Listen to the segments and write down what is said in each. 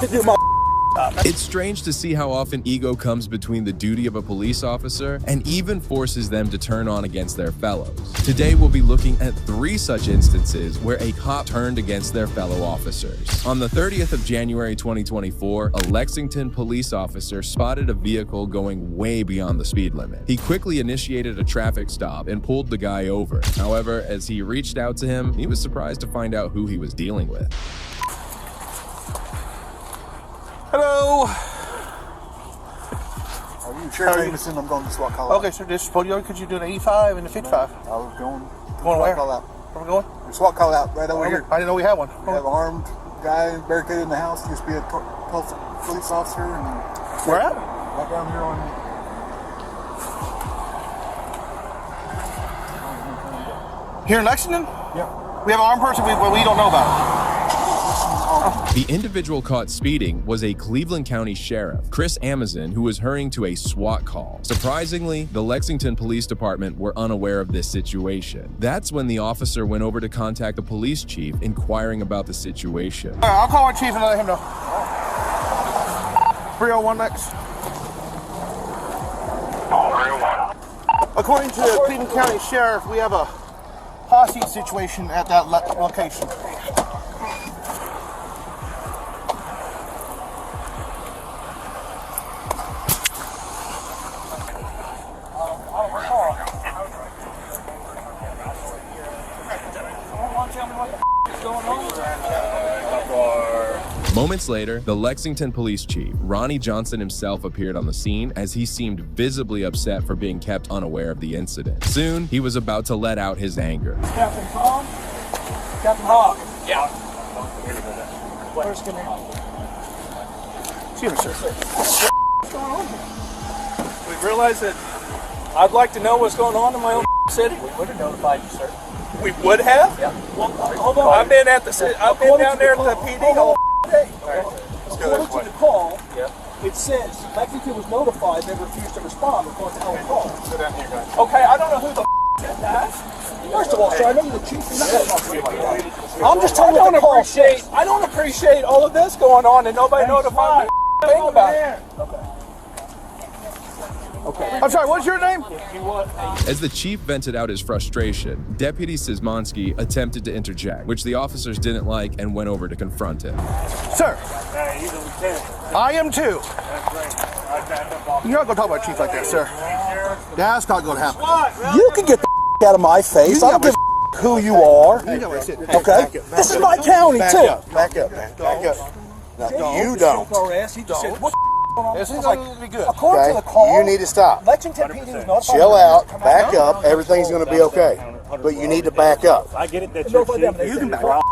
to do my It's strange to see how often ego comes between the duty of a police officer and even forces them to turn on against their fellows. Today, we'll be looking at 3 such instances where a cop turned against their fellow officers. On the 30th of January 2024, a Lexington police officer spotted a vehicle going way beyond the speed limit. He quickly initiated a traffic stop and pulled the guy over. However, as he reached out to him, he was surprised to find out who he was dealing with. Hello. Are you sure? Jameson, I'm going to SWAT call out. Okay, sir, this is Polio. Could you do an 85 and a 55? I was going where? Call out. Where are we going? The SWAT call out right over here. I didn't know we had one. We have an armed guy barricaded in the house. Used to be a police officer. And where at? Right down here on. Here in Lexington? Yeah. We have an armed person we don't know about. The individual caught speeding was a Cleveland County Sheriff, Chris Amazon, who was hurrying to a SWAT call. Surprisingly, the Lexington Police Department were unaware of this situation. That's when the officer went over to contact the police chief, inquiring about the situation. All right, I'll call our chief and let him know. 301 next. 301. According to the Cleveland County Sheriff, we have a hostage situation at that location. Moments later, the Lexington police chief, Ronnie Johnson himself, appeared on the scene as he seemed visibly upset for being kept unaware of the incident. Soon, he was about to let out his anger. Captain Tom? Captain Hawk? Yeah. Where's come in? Excuse me, sir. What's going on here? We realize that I'd like to know what's going on in my own city. We would have notified you, sir. We would have? Yeah. Well, hold on. I've been down there at the PD all day. According to the call, it says Lexington was notified, they refused to respond according to our call. Sit down here, guys. Okay, I don't know who the said that. First of all, sir, I know you're the chief. You're not going to talk to me like that. I'm just telling you what the call says. I don't appreciate all of this going on and nobody notified me thing about it. Okay. I'm sorry, what's your name? As the chief vented out his frustration, Deputy Szymanski attempted to interject, which the officers didn't like and went over to confront him. Sir, I am too. You're not going to talk about chief like that, sir. That's not going to happen. You can get the out of my face. I don't give a who you are. Okay? This is my county, too. Back up. No, you don't. He just said, what This is going to be good. according to the call, You need to stop. Lexington PD was notified. Chill out. Back up. Everything's going to be okay. But you need to back up. I get it that you're chief. You can back up.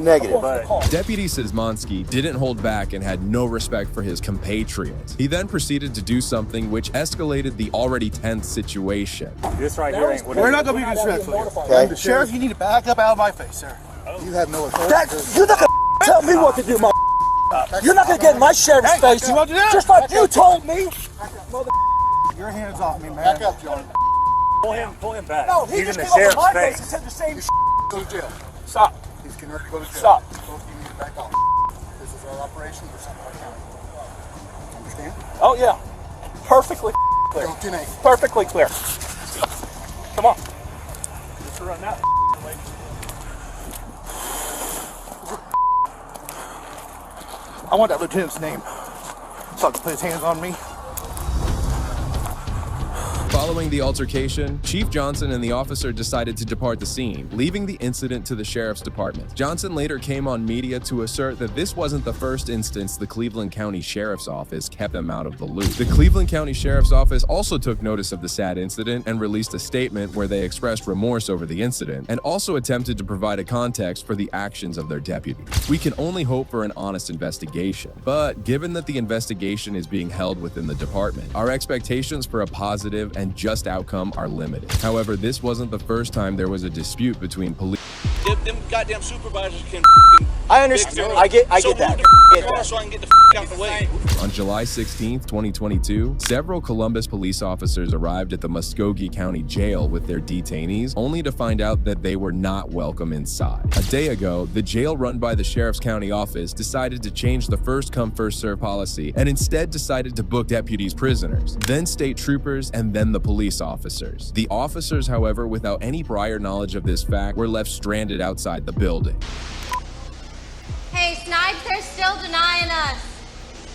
Negative. Deputy Szymanski didn't hold back and had no respect for his compatriots. He then proceeded to do something which escalated the already tense situation. This right here ain't what We're not going to be disrespectful. Okay. Sheriff, you need to back up out of my face, sir. You have no authority. You're not going to tell me what to do, my. You're not going to get in my sheriff's face, you want to do that? just like you told me. Your hands off me, man. Back up, John. Pull him back. No, he He's just in the came up to my sheriff's face and face. said the same Go to jail. Stop. He's getting ready to go to jail. Stop. Both of you need to back off. This is our operation for Sumter County. Understand? Oh, yeah. Perfectly clear. Go to name. Perfectly clear. Come on. Just run that. I want that lieutenant's name so I can put his hands on me. Following the altercation, Chief Johnson and the officer decided to depart the scene, leaving the incident to the sheriff's department. Johnson later came on media to assert that this wasn't the first instance the Cleveland County Sheriff's Office kept them out of the loop. The Cleveland County Sheriff's Office also took notice of the sad incident and released a statement where they expressed remorse over the incident and also attempted to provide a context for the actions of their deputy. We can only hope for an honest investigation, but given that the investigation is being held within the department, our expectations for a positive and just outcome are limited. However, this wasn't the first time there was a dispute between police. Them goddamn supervisors can I understand. I get that. So I can get the out the way. On July 16, 2022, several Columbus police officers arrived at the Muskogee County Jail with their detainees, only to find out that they were not welcome inside. A day ago, the jail run by the Sheriff's County Office decided to change the first-come, first-served policy and instead decided to book deputies prisoners, then state troopers, and then the police officers. The officers, however, without any prior knowledge of this fact, were left stranded outside the building. Hey, Snipes, they're still denying us.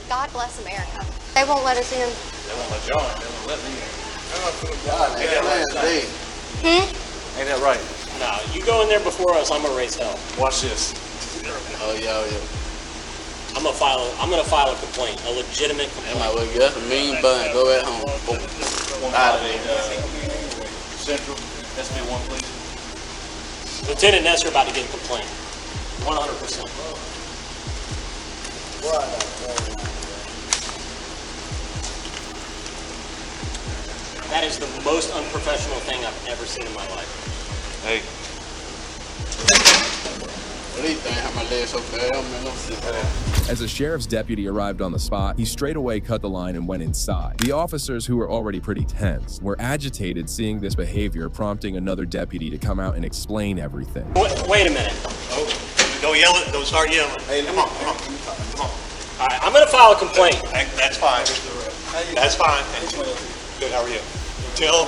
God bless America. They won't let us in. They won't let y'all in. They won't let me in. Ain't that right? Nah, you go in there before us, I'm gonna raise hell. Watch this. Oh yeah. I'm gonna file a complaint, a legitimate complaint. That's a mean bun. Go at home. Boom. Out of there. Central, SB1, please. Lieutenant Ness are about to get a complaint. 100%. That is the most unprofessional thing I've ever seen in my life. Hey. What do you think? How my legs so bad? As a sheriff's deputy arrived on the spot, he straight away cut the line and went inside. The officers, who were already pretty tense, were agitated seeing this behavior, prompting another deputy to come out and explain everything. Wait a minute. Oh, don't yell it. Don't start yelling. Hey, come on. All right, I'm gonna file a complaint. That's fine. That's fine. Good, how are you? Tell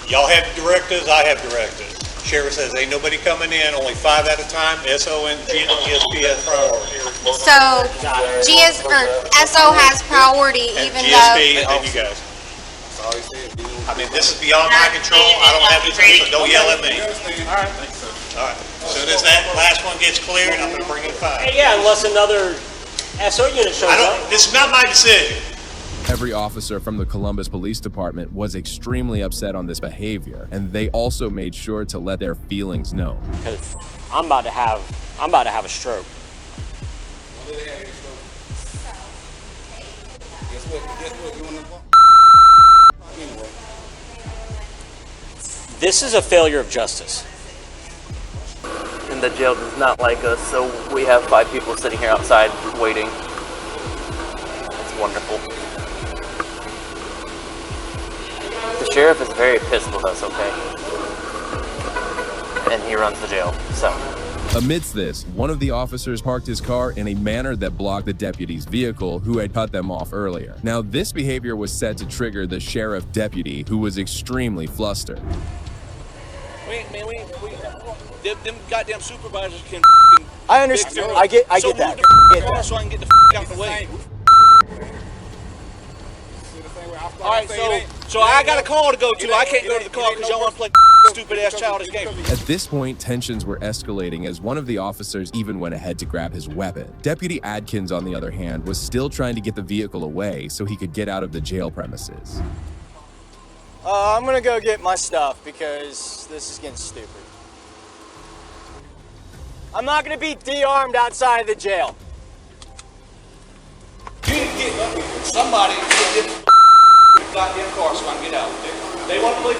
y'all have directives, I have directives. Sheriff says ain't nobody coming in, only 5 at a time. SO and GSP has priority. So, SO has priority, And even GSP though... and you guys. I mean, this is beyond my control. I don't have anything, so don't yell at me. All right. All right. As soon as that last one gets cleared, I'm gonna bring in 5. Hey, yeah, unless another SO unit shows up. This is not my decision. Every officer from the Columbus Police Department was extremely upset on this behavior, and they also made sure to let their feelings known. Because I'm about to have a stroke. This is a failure of justice. And the jail does not like us, so we have 5 people sitting here outside waiting. It's wonderful. The sheriff is very pissed with us, okay? And he runs the jail, so. Amidst this, one of the officers parked his car in a manner that blocked the deputy's vehicle, who had cut them off earlier. Now, this behavior was said to trigger the sheriff deputy, who was extremely flustered. Them goddamn supervisors can. I understand. I get that. So I can get the out the way. All right, so I got a call to go to. I can't go to the call because y'all want to play stupid ass childish game. At this point, tensions were escalating as one of the officers even went ahead to grab his weapon. Deputy Adkins, on the other hand, was still trying to get the vehicle away so he could get out of the jail premises. I'm gonna go get my stuff because this is getting stupid. I'm not gonna be de-armed outside of the jail. You need to get somebody to get this goddamn car so I can get out. They want to play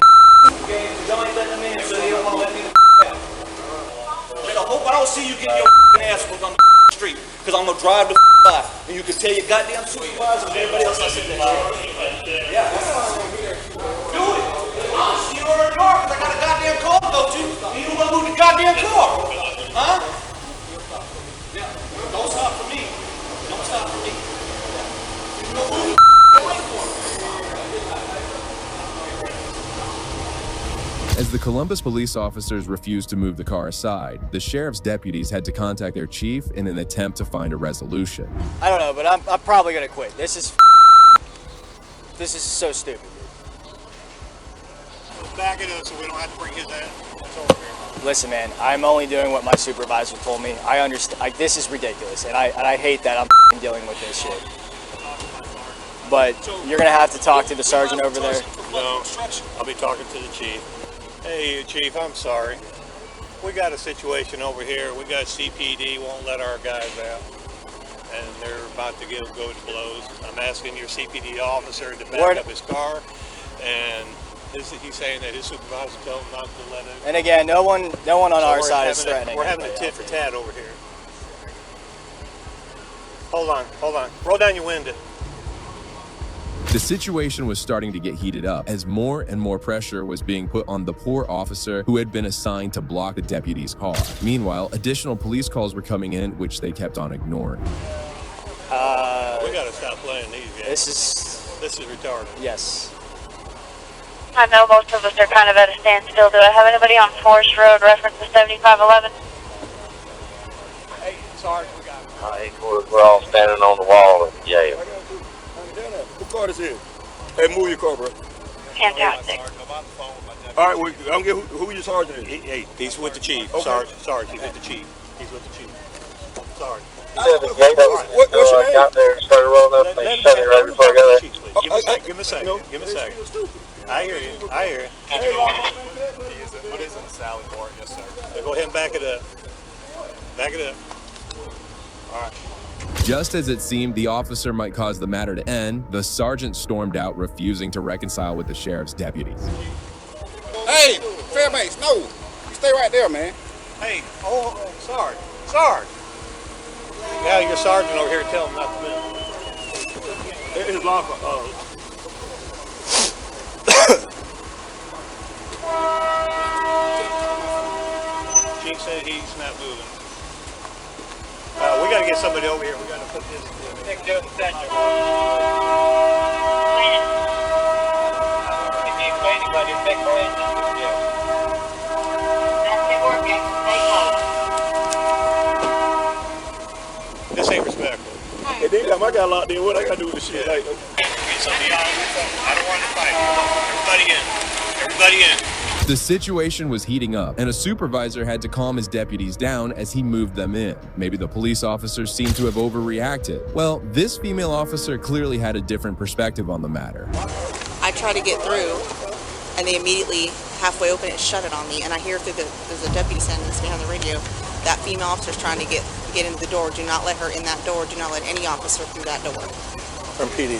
games, because y'all ain't letting them in, so they don't want to let me out. I hope I don't see you get your ass whooped on the street, because I'm gonna drive the by, and you can tell your goddamn supervisor and everybody else I sit there. Yeah, that's what I'm here. Do it. I'll see you in the car, because I got a goddamn car to go to, and you don't want to move the goddamn car. Huh? Yeah. Don't stop for me. Don't stop for me. As the Columbus police officers refused to move the car aside, the sheriff's deputies had to contact their chief in an attempt to find a resolution. I don't know, but I'm probably gonna quit. This is so stupid. Back it up so we don't have to bring his ass. Listen, man, I'm only doing what my supervisor told me. I understand. This is ridiculous, and I hate that I'm dealing with this shit. But you're gonna have to talk to the sergeant over there. No, I'll be talking to the chief. Hey, Chief, I'm sorry. We got a situation over here. We got CPD won't let our guys out, and they're about to go to blows. I'm asking your CPD officer to back up his car, and he's saying that his supervisor told him not to let it. And again, no one on our side is threatening. We're having a tit for tat over here. hold on. Roll down your window. The situation was starting to get heated up as more and more pressure was being put on the poor officer who had been assigned to block the deputy's car. Meanwhile, additional police calls were coming in, which they kept on ignoring. We gotta stop playing these games. This is retarded. Yes. I know most of us are kind of at a standstill. Do I have anybody on Forest Road reference to 7511? Hey, Sarge, we got it. We're all standing on the wall of the jail. What car is it? Hey, move your car, bro. Fantastic. All right, I don't get who your sergeant is. Hey, he's with the chief. Okay. Sarge, he's with the chief. He's with the chief. Sarge. What's your name? Got there and started rolling up. They shut me right before I got there. Give me a second. Give me a second. I hear you. What is it, Sally Port? Yes, sir. So go ahead and back it up. Back it up. All right. Just as it seemed the officer might cause the matter to end, the sergeant stormed out, refusing to reconcile with the sheriff's deputies. Hey, Fairbanks, no. You stay right there, man. Hey, Sarge. Yeah, your sergeant over here tell him not to move. His locker. Chief said he's not moving. We got to get somebody over here. We got to put this in the center. This ain't respectful. Hey, they got my guy locked in. What I got to do with this shit? Like, I don't want to fight. Everybody in. The situation was heating up, and a supervisor had to calm his deputies down as he moved them in. Maybe the police officers seemed to have overreacted. Well, this female officer clearly had a different perspective on the matter. I try to get through, and they immediately, halfway open it, shut it on me, and I hear there's a deputy saying this behind the radio, that female officer's trying to get into the door. Do not let her in that door. Do not let any officer through that door. From PD.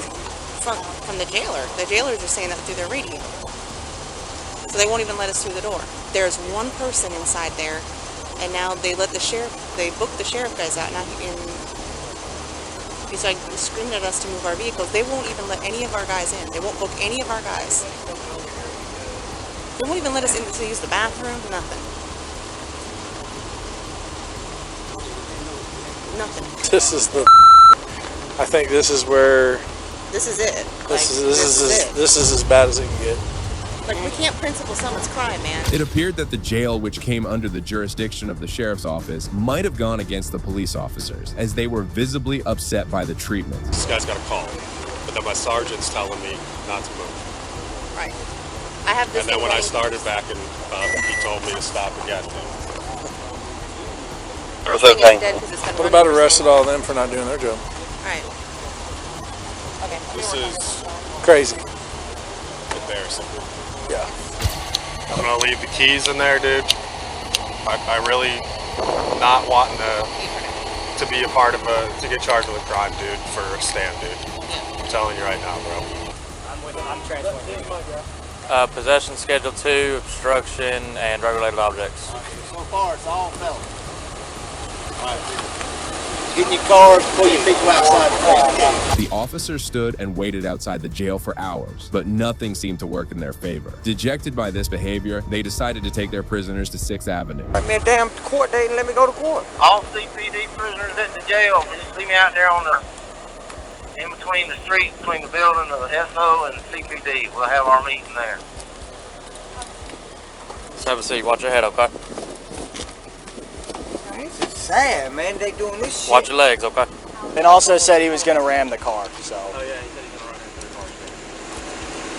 From the jailer. The jailers are saying that through their radio. So they won't even let us through the door. There's one person inside there, and now they booked the sheriff guys out, and he's like screaming at us to move our vehicles. They won't even let any of our guys in. They won't book any of our guys. They won't even let us in to use the bathroom, nothing. Nothing. I think this is where. This is it. This is as bad as it can get. Like, we can't principle someone's crime, man. It appeared that the jail, which came under the jurisdiction of the sheriff's office, might have gone against the police officers, as they were visibly upset by the treatment. This guy's got a call, but then my sergeant's telling me not to move. Right. I have this. And then when I started backing up, he told me to stop again. What about arrested all of them for not doing their job? Right. Okay. This is crazy. Embarrassing. Yeah. I'm gonna leave the keys in there, dude. I really not wanting to be a part of to get charged with a crime, dude, for a stand, dude. I'm telling you right now, bro. I'm transferring. Possession Schedule 2, obstruction, and drug-related objects. So far, it's all felons. All right. Get in your car before you think outside the The officers stood and waited outside the jail for hours, but nothing seemed to work in their favor. Dejected by this behavior, they decided to take their prisoners to 6th Avenue. Give me a damn court date and let me go to court. All CPD prisoners at the jail, just leave me out there in between the street, between the building of the SO and the CPD. We'll have our meeting there. Let's have a seat. Watch your head, okay? It's sad, man. They doing this shit. Watch your legs, okay? And also said he was going to ram the car, so. Oh, yeah, he said he's going to run into the car.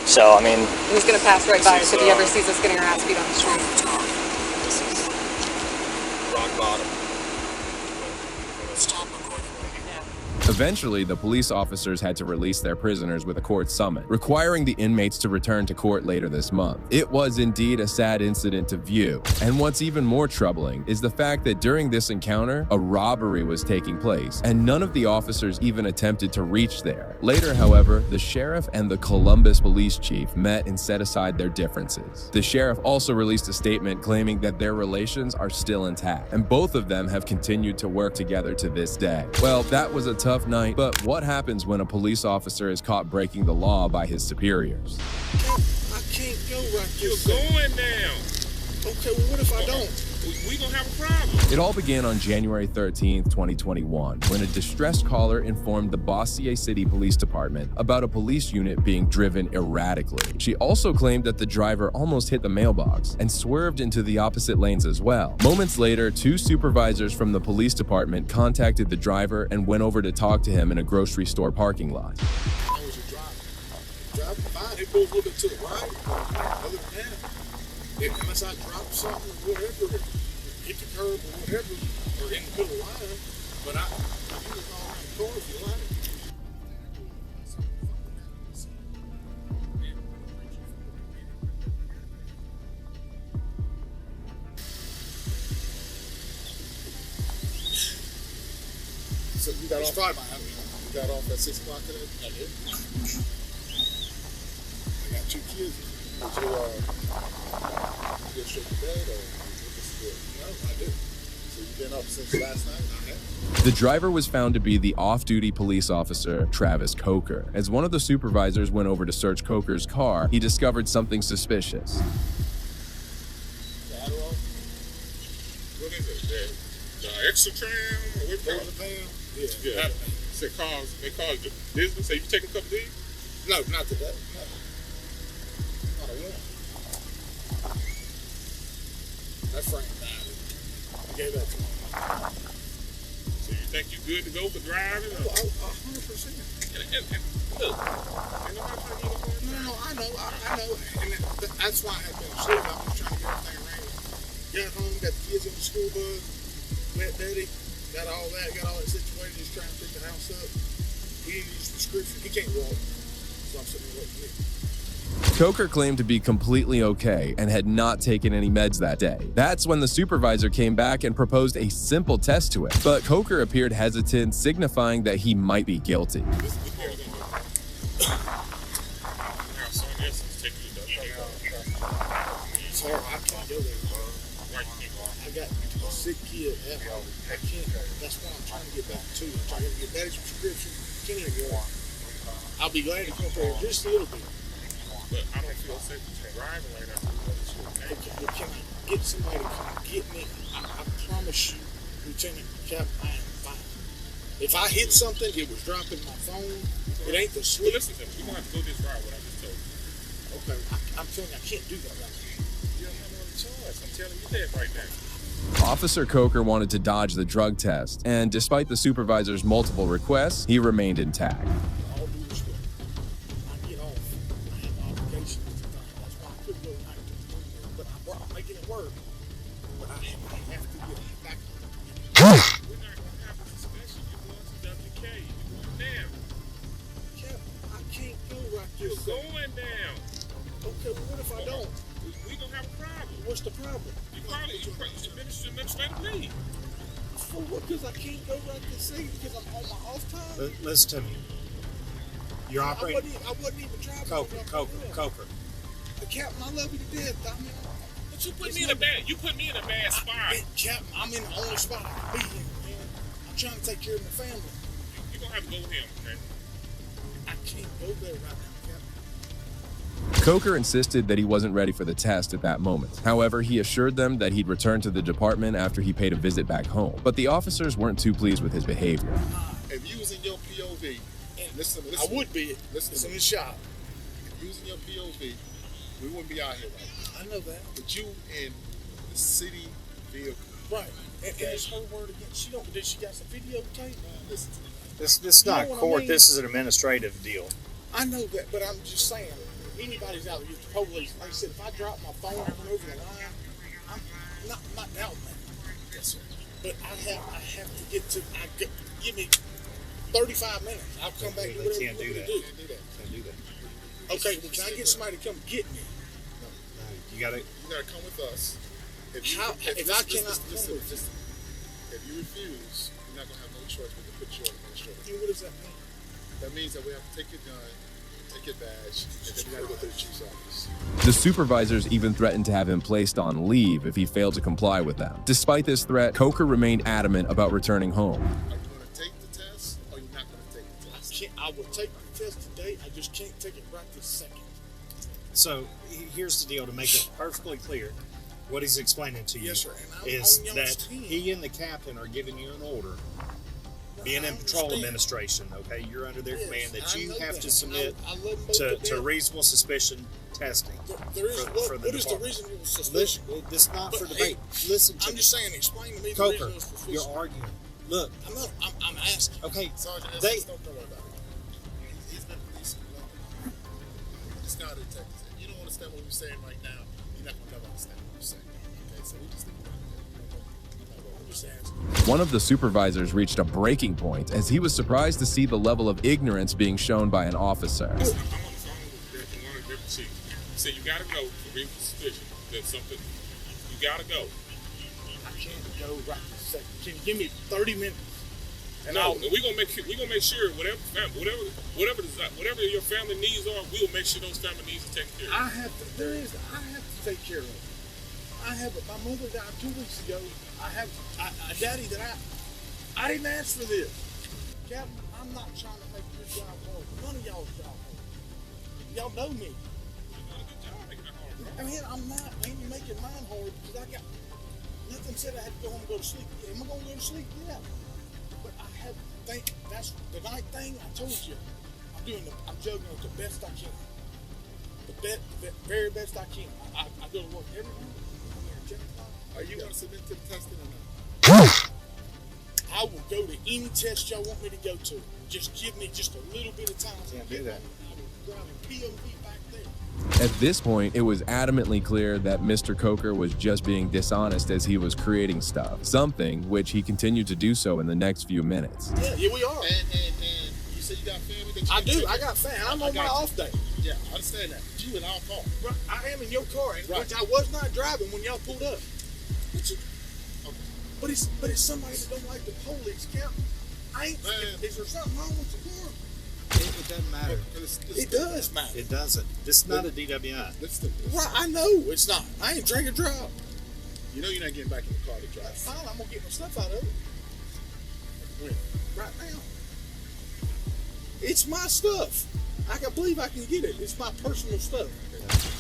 So, I mean. He's going to pass right by us if he ever sees us getting our ass beat on the street. This is rock bottom. Stop recording. Eventually, the police officers had to release their prisoners with a court summons, requiring the inmates to return to court later this month. It was indeed a sad incident to view, and what's even more troubling is the fact that during this encounter, a robbery was taking place, and none of the officers even attempted to reach there. Later, however, the sheriff and the Columbus police chief met and set aside their differences. The sheriff also released a statement claiming that their relations are still intact, and both of them have continued to work together to this day. Well, that was a tough tough night, but what happens when a police officer is caught breaking the law by his superiors? I can't go right this You're going now. Okay, well, what if I don't? We gonna have a problem. It all began on January 13th, 2021, when a distressed caller informed the Bossier City Police Department about a police unit being driven erratically. She also claimed that the driver almost hit the mailbox and swerved into the opposite lanes as well. Moments later, 2 supervisors from the police department contacted the driver and went over to talk to him in a grocery store parking lot. How was your driving? Driving fine. It goes a little bit to the right. Other than that, unless I drop something or whatever, hit the curb or whatever, or in the middle line, but I can go around the car if you like. So you got off? You got off at 6 o'clock today? I did. I got 2 kids. Did you get straight to bed or? No, I did. So you've been up since last night? I have. The driver was found to be the off-duty police officer, Travis Coker. As one of the supervisors went over to search Coker's car, he discovered something suspicious. Adderall? What is it? The extra tram? Or what call it? Yeah. They cause the business. Say you taking a couple of these? No, not today. No. Not a one. That frame died. I gave that to him. So you think you're good to go for driving? Oh, 100%. Look, ain't nobody trying to get up on. No, I know. And that's why I had been asleep. I was trying to get everything arranged. Got home, got the kids on the school bus, met Betty, got all that situated, just trying to pick the house up. He didn't use prescription. He can't walk. So I'm sitting there waiting for me. Coker claimed to be completely okay and had not taken any meds that day. That's when the supervisor came back and proposed a simple test to him, but Coker appeared hesitant, signifying that he might be guilty. It's hard. I can't go there. I got a sick kid at home. I can't. That's why I'm trying to get back to you. I'm trying to get Betty's prescription. Can't even walk. I'll be glad to come up there just a little bit. But I don't feel safe driving like that. Okay, but can I get somebody to come get me? I promise you, Lieutenant Captain, I am fine. If I hit something, it was dropping my phone. It ain't the sleep. Well, listen to me. You're going to have to go this route, what I just told you. Okay, I'm telling you, I can't do that right now. You don't have no other choice. I'm telling you that right now. Officer Coker wanted to dodge the drug test, and despite the supervisor's multiple requests, he remained intact. All due respect, I get off. I have obligations to time. That's why I couldn't go tonight. But I'm making it work. But I have to get back. We're not going to have this discussion. You're going to WK. You're going down. Captain, I can't go right this. You're going down. Okay, well, what if I don't? We're going to have a problem. What's the problem? You probably administrative leave. For what? Because I can't go right this second because I'm on my off time? Listen to me. You're operating. I wasn't even driving. Coker. The captain, I love you to death. I mean, but you put me in a bad spot. Captain, I'm in the only spot I can be in, man. I'm trying to take care of my family. You're going to have to go with him, okay? I can't go there right now, Captain. Coker insisted that he wasn't ready for the test at that moment. However, he assured them that he'd return to the department after he paid a visit back home. But the officers weren't too pleased with his behavior. If you was in your POV, listen, I would be. Listen in the shop. If you was in your POV, we wouldn't be out here right now. I know that. But you in the city vehicle. Right. And it's her word against. She don't. Did she got some videotape? Listen to me. This is not court. This is an administrative deal. I know that, but I'm just saying. Anybody's out there, the police. Like I said, if I drop my phone and run over the line, I'm not doubting that. Yes, sir. But I have to get to. Give me 35 minutes. I'll come back and do whatever you want me to do. Can't do that. Okay, well, can I get somebody to come get me? No, you gotta come with us. If you refuse, you're not gonna have no choice but to put you on administrative. What does that mean? That means that we have to take your gun, take your badge, and then you gotta go to the chief's office. The supervisors even threatened to have him placed on leave if he failed to comply with them. Despite this threat, Coker remained adamant about returning home. Are you gonna take the test, or you're not gonna can't. I will take the test today. I just can't take it right this second. So here's the deal, to make it perfectly clear. What he's explaining to you Yes, sir. And is on y'all's that team. he and the captain are giving you an order, being in patrol administration, okay? You're under their command, that you have to submit to reasonable suspicion testing. There is, for the what is the department. reasonable suspicion? This is not for But, debate. Listen to I'm me. just saying, explain to me the Coker, reasonable suspicion. you're arguing. Look, I'm asking. Okay, Sergeant, they. don't worry about it. He's been police long. This guy detective. You don't understand what we're saying right now. You're not going to never understand what we're saying. Okay, so we just think about it. I'm just asking. One of the supervisors reached a breaking point as he was surprised to see the level of ignorance being shown by an officer. I'm on the phone with one of the different chiefs. He said, you got to go for reasonable suspicion that something, you got to go. I can't go right this second. Can you give me 30 minutes? And we're gonna make sure whatever your family needs are, we'll make sure those family needs are taken care of. I have to take care of it. My mother died 2 weeks ago. I have a daddy that I didn't ask for this. Captain, I'm not trying to make your job hard. None of y'all's job hard. Y'all know me. I mean, I'm not. I ain't making mine hard because I got nothing said I had to go home and go to sleep. Am I gonna go to sleep? Yeah. But I have to think that's the night thing I told you. I'm juggling it the best I can. The very best I can. I go to work every morning. Are you going to submit to the testing or not? I will go to any test y'all want me to go to. Just give me just a little bit of time. Can't do that. I will drive a POV back there. At this point, it was adamantly clear that Mr. Coker was just being dishonest as he was creating stuff, something which he continued to do so in the next few minutes. Yeah, we are. And you say you got family that you I do. I got family. I'm on my off day. Yeah, I understand that. You in our car. Right. I am in your car, which I was not driving when y'all pulled up. But it's somebody that don't like the police, Captain. Is there something wrong with the car? It doesn't matter. It does matter. It doesn't. This is not a DWI. Right, I know it's not. I ain't drinking drive. You know you're not getting back in the car to drive. That's fine. I'm gonna get my stuff out of it. When? Right now. It's my stuff. I can believe I can get it. It's my personal stuff.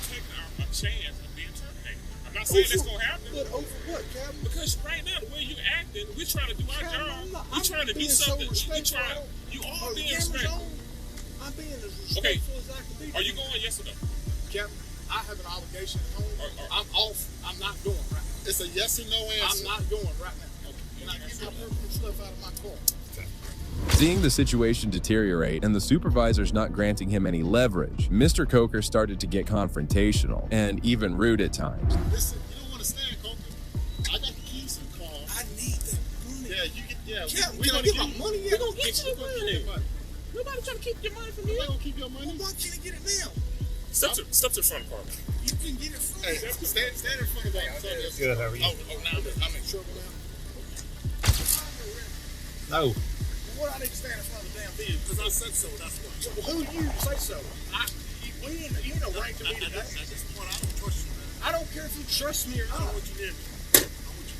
Take a chance of being terminated. I'm not saying it's gonna happen. But over what, Captain? Because right now, the way you're acting, we're trying to do our job. We're trying to do something. You all being respectful. I'm being as respectful as I can be. Are you going, yes or no? Captain, I have an obligation at home. I'm off. I'm not going right now. It's a yes or no answer. I'm not going right now. And I get my personal stuff out of my car. Seeing the situation deteriorate and the supervisors not granting him any leverage, Mr. Coker started to get confrontational and even rude at times. Listen, you don't understand, Coker. I got the keys to the car. I need that money. Yeah, you get. Yeah, we're gonna get my money. We're gonna get you the money. Nobody trying to keep your money from you. We're gonna keep your money. Well, why can't I get it now? Step to the front, partner. You can get it from me. Stand in front of that. Good, how are you? Now I'm in trouble now. No. What I need to stand in front of the damn vehicle because I said so. That's why. Well, who are you to say so? You ain't a rank to me today. At this point, I don't trust you. I don't care if you trust me or not. I don't want you near me.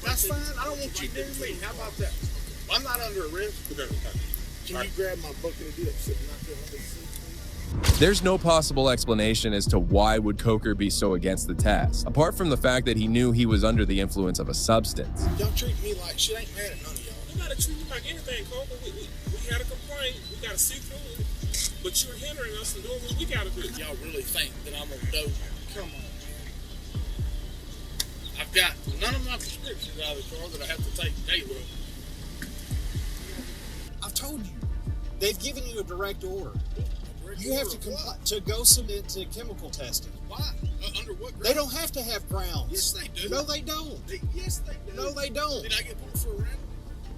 That's fine. I don't want you near me. How about that? I'm not under arrest. Can you grab my bucket of dip sitting right there? Let me see. There's no possible explanation as to why would Coker be so against the test, apart from the fact that he knew he was under the influence of a substance. Y'all treat me like shit. Ain't mad at none of y'all. We gotta treat you like anything, Coker. We had a complaint. We gotta see through it. But you're hindering us from doing what we gotta do. Y'all really think that I'm gonna do? Come on, man. I've got none of my prescriptions out of the car that I have to take daily. I've told you. They've given you a direct order. You have to go submit to chemical testing. Why? Under what ground? They don't have to have grounds. Yes, they do. No, they don't. Yes, they do. No, they don't. Did I get pulled for a random?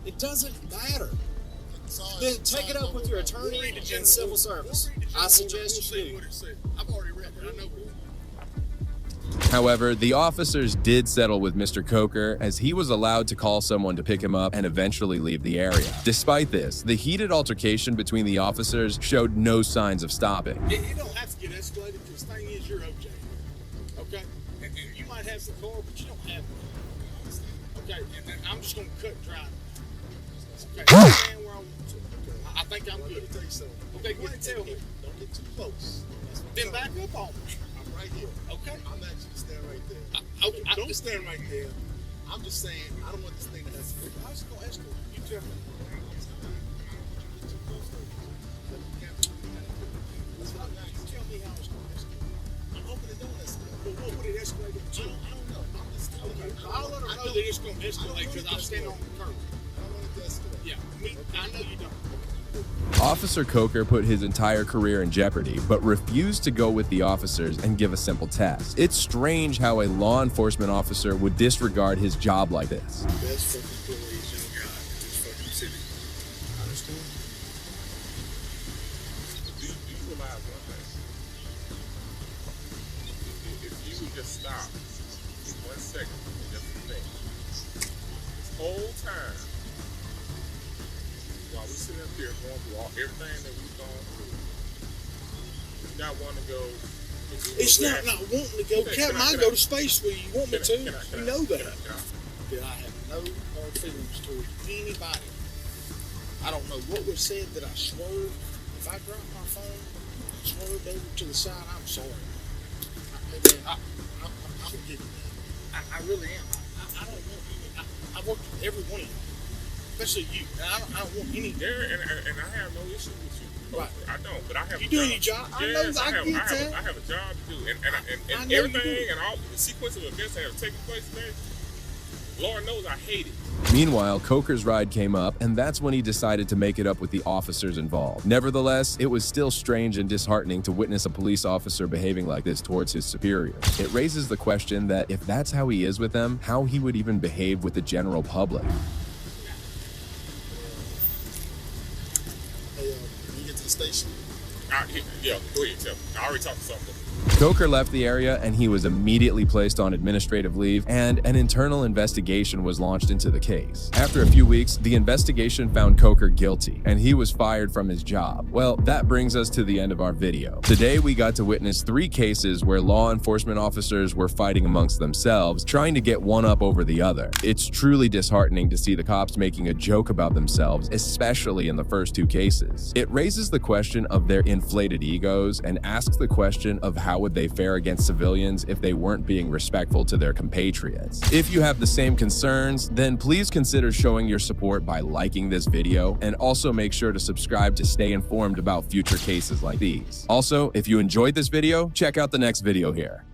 It doesn't matter. Then take it up with your attorney and civil service. I suggest you do. I've already read it. I know it. However, the officers did settle with Mr. Coker as he was allowed to call someone to pick him up and eventually leave the area. Despite this, the heated altercation between the officers showed no signs of stopping. It don't have to get escalated because the thing is you're OJ. Okay? And you might have the car, but you don't have it. Okay? And I'm just going to cut and drive. Okay? I stand where I want to. I think I'm good. Let me tell you something. Okay, go ahead and tell me. Don't get too close. Then back up on me. I'm right here. Okay. I'm actually standing right there. Okay. Don't stand right there. I'm just saying, I don't want this thing to escalate. I was going to escort. You tell me. Tell me how it's going to escalate. I'm hoping it don't escalate. But what would it escalate to? I don't know. I'm just telling you. I'll let her know that it's going to escalate because I'll stand on the curb. I don't want it to escalate. Yeah, me, I know you don't. Officer Coker put his entire career in jeopardy, but refused to go with the officers and give a simple test. It's strange how a law enforcement officer would disregard his job like this. Best fucking employees you got in this fucking city. I understand. Do you realize one thing? If you would just stop in 1 second, just to think, this whole time, while we sit up here going through everything that we've gone through, you not want to go. It's not wanting to go. Captain, I go to space with you. You want me to? You know that. That I have no hard feelings towards anybody. I don't know what was said that I swerved. If I dropped my phone, swerved over to the side, I'm sorry. I'm forgiving you. I really am. I don't want any. I worked with every one of you. Especially you. I don't want any. Yeah, and I have no issue with you. Right. I don't, but I have. You doing your job? Yes, I know. I have a job to do, and everything and all the sequence of events that have taken place today. Lord knows I hate it. Meanwhile, Coker's ride came up, and that's when he decided to make it up with the officers involved. Nevertheless, it was still strange and disheartening to witness a police officer behaving like this towards his superiors. It raises the question that if that's how he is with them, how he would even behave with the general public. When you get to the station. Yeah, go ahead, tell me. I already talked to something. Coker left the area and he was immediately placed on administrative leave, and an internal investigation was launched into the case. After a few weeks, the investigation found Coker guilty and he was fired from his job. Well, that brings us to the end of our video. Today, we got to witness 3 cases where law enforcement officers were fighting amongst themselves, trying to get one up over the other. It's truly disheartening to see the cops making a joke about themselves, especially in the first 2 cases. It raises the question of their inflated egos and asks the question of how would they fare against civilians if they weren't being respectful to their compatriots. If you have the same concerns, then please consider showing your support by liking this video, and also make sure to subscribe to stay informed about future cases like these. Also, if you enjoyed this video, check out the next video here.